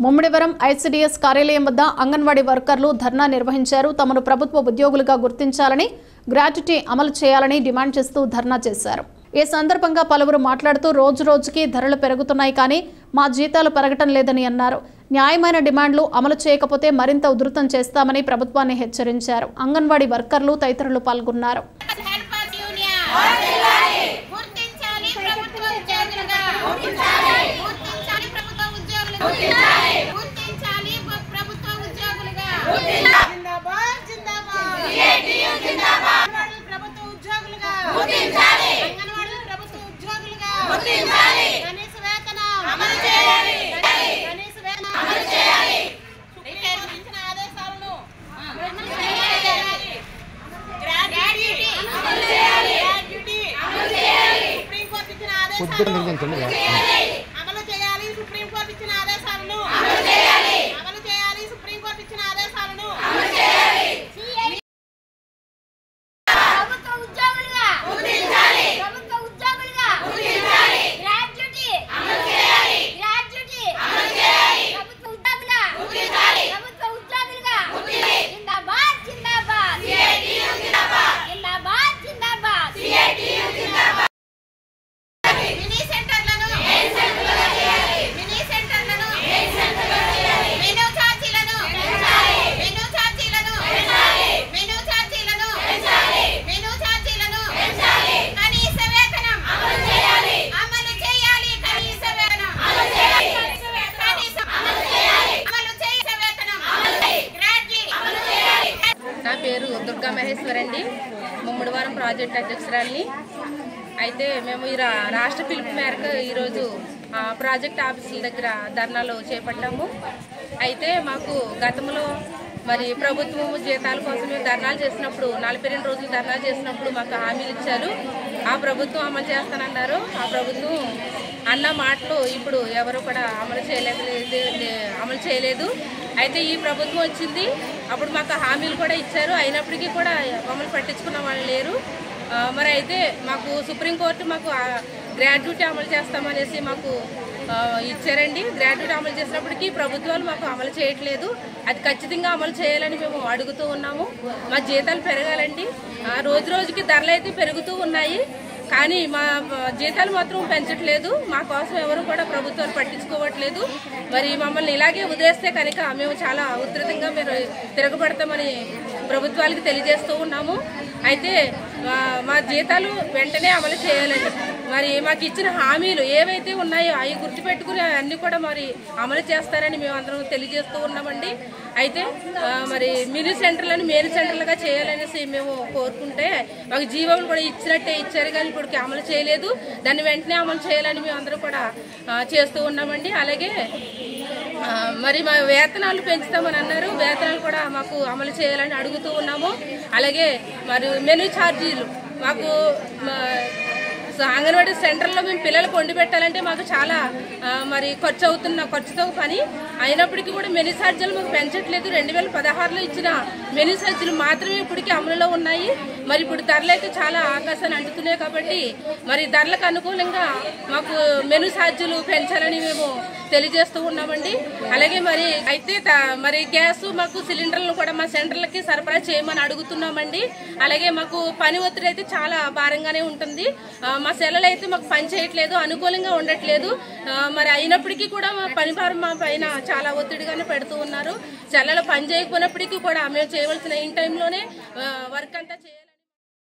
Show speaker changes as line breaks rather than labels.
Mummidivaram ICDS కార్యాలయం వద్ద అంగన్వాడీ వర్కర్లు ధర్నా నిర్వహించారు. తమను ప్రభుత్వ ఉద్యోగులుగా గుర్తించాలని, గ్రాట్యుటీ అమలు చేయాలని డిమాండ్ చేస్తూ ధర్నా చేశారు. ఈ సందర్భంగా పలువురు మాట్లాడుతూ రోజురోజుకి ధరలు పెరుగుతున్నాయి కానీ మా జీతాలు పెరగటం లేదని అన్నారు. న్యాయమైన డిమాండ్లు అమలు చేయకపోతే మరింత ఉధృతం చేస్తామని ప్రభుత్వాన్ని హెచ్చరించారు. అంగన్వాడీ వర్కర్లు తదితరులు పాల్గొన్నారు.
పేరు దుర్గా మహేశ్వర్ అండి. ముమ్మిడివరం ప్రాజెక్ట్ అధ్యక్షురాలిని. అయితే మేము ఈ రాష్ట్ర పిలుపు మేరకు ఈరోజు ప్రాజెక్ట్ ఆఫీసుల దగ్గర ధర్నాలు చేపట్టాము. అయితే మాకు గతంలో మరి ప్రభుత్వం జీతాల కోసం మేము ధర్నాలు చేసినప్పుడు 42 రోజులు ధర్నాలు చేసినప్పుడు మాకు హామీలు ఇచ్చారు. ఆ ప్రభుత్వం అమలు చేస్తానన్నారు. ఆ ప్రభుత్వం అన్న మాటలు ఇప్పుడు ఎవరు కూడా అమలు చేయలేదు. అయితే ఈ ప్రభుత్వం వచ్చింది, అప్పుడు మాకు హామీలు కూడా ఇచ్చారు. అయినప్పటికీ కూడా మమ్మల్ని పట్టించుకున్న వాళ్ళు లేరు. మరి అయితే మాకు సుప్రీంకోర్టు మాకు గ్రాట్యుటీ అమలు చేస్తామనేసి మాకు ఇచ్చారండి. గ్రాట్యుటీ అమలు చేసినప్పటికీ ప్రభుత్వాలు మాకు అమలు చేయట్లేదు. అది ఖచ్చితంగా అమలు చేయాలని మేము అడుగుతూ ఉన్నాము. మా జీతాలు పెరగాలండి. రోజు రోజుకి ధరలు అయితే పెరుగుతూ ఉన్నాయి కానీ మా జీతాలు మాత్రం పెంచట్లేదు. మా కోసం ఎవరు కూడా ప్రభుత్వాలు పట్టించుకోవట్లేదు. మరి మమ్మల్ని ఇలాగే వదిలేస్తే కనుక మేము చాలా ఉధృతంగా మీరు తిరగబడతామని ప్రభుత్వాలకు తెలియజేస్తూ ఉన్నాము. అయితే మా జీతాలు వెంటనే అమలు చేయాలని, మరి మాకు ఇచ్చిన హామీలు ఏవైతే ఉన్నాయో అవి గుర్తుపెట్టుకుని అన్నీ కూడా మరి అమలు చేస్తారని మేము అందరం తెలియజేస్తూ ఉన్నామండి. అయితే మరి మినీ సెంటర్లను మెయిన్ సెంటర్లుగా చేయాలనేసి మేము కోరుకుంటే మాకు జీవోలు కూడా ఇచ్చినట్టే ఇచ్చారు కానీ ఇప్పటికి అమలు చేయలేదు. దాన్ని వెంటనే అమలు చేయాలని మేము అందరూ కూడా చేస్తూ ఉన్నామండి. అలాగే మరి మా వేతనాలు పెంచుతామని అన్నారు. వేతనాలు కూడా మాకు అమలు చేయాలని అడుగుతూ ఉన్నాము. అలాగే మరి మెనూ ఛార్జీలు మాకు అంగన్వాడీ సెంటర్లో మేము పిల్లలకు వండి పెట్టాలంటే మాకు చాలా మరి ఖర్చుతో పని. అయినప్పటికీ కూడా మెనూ ఛార్జీలు మాకు పెంచట్లేదు. 2016లో ఇచ్చిన మెనూ ఛార్జీలు మాత్రమే ఇప్పటికీ అమలులో ఉన్నాయి. మరి ఇప్పుడు ధరలు అయితే చాలా ఆకాశాన్ని అంటుతున్నాయి కాబట్టి మరి ధరలకు అనుకూలంగా మాకు మెనూ ఛార్జీలు పెంచాలని మేము తెలియజేస్తూ ఉన్నామండి. అలాగే మరి అయితే మరి గ్యాస్ మాకు సిలిండర్లను కూడా మా సెంటర్లకి సరఫరా చేయమని అడుగుతున్నామండి. అలాగే మాకు పని ఒత్తిడి అయితే చాలా భారంగానే ఉంటుంది. మా సెలవులు అయితే మాకు పని చేయట్లేదు, అనుకూలంగా ఉండట్లేదు. మరి అయినప్పటికీ కూడా మా పని భారం మా పైన చాలా ఒత్తిడిగానే పెడుతూ ఉన్నారు. సెలవులు పని చేయకపోయినప్పటికీ కూడా మేము చేయవలసిన ఇన్ టైంలోనే వర్క్ అంతా చేయాలి.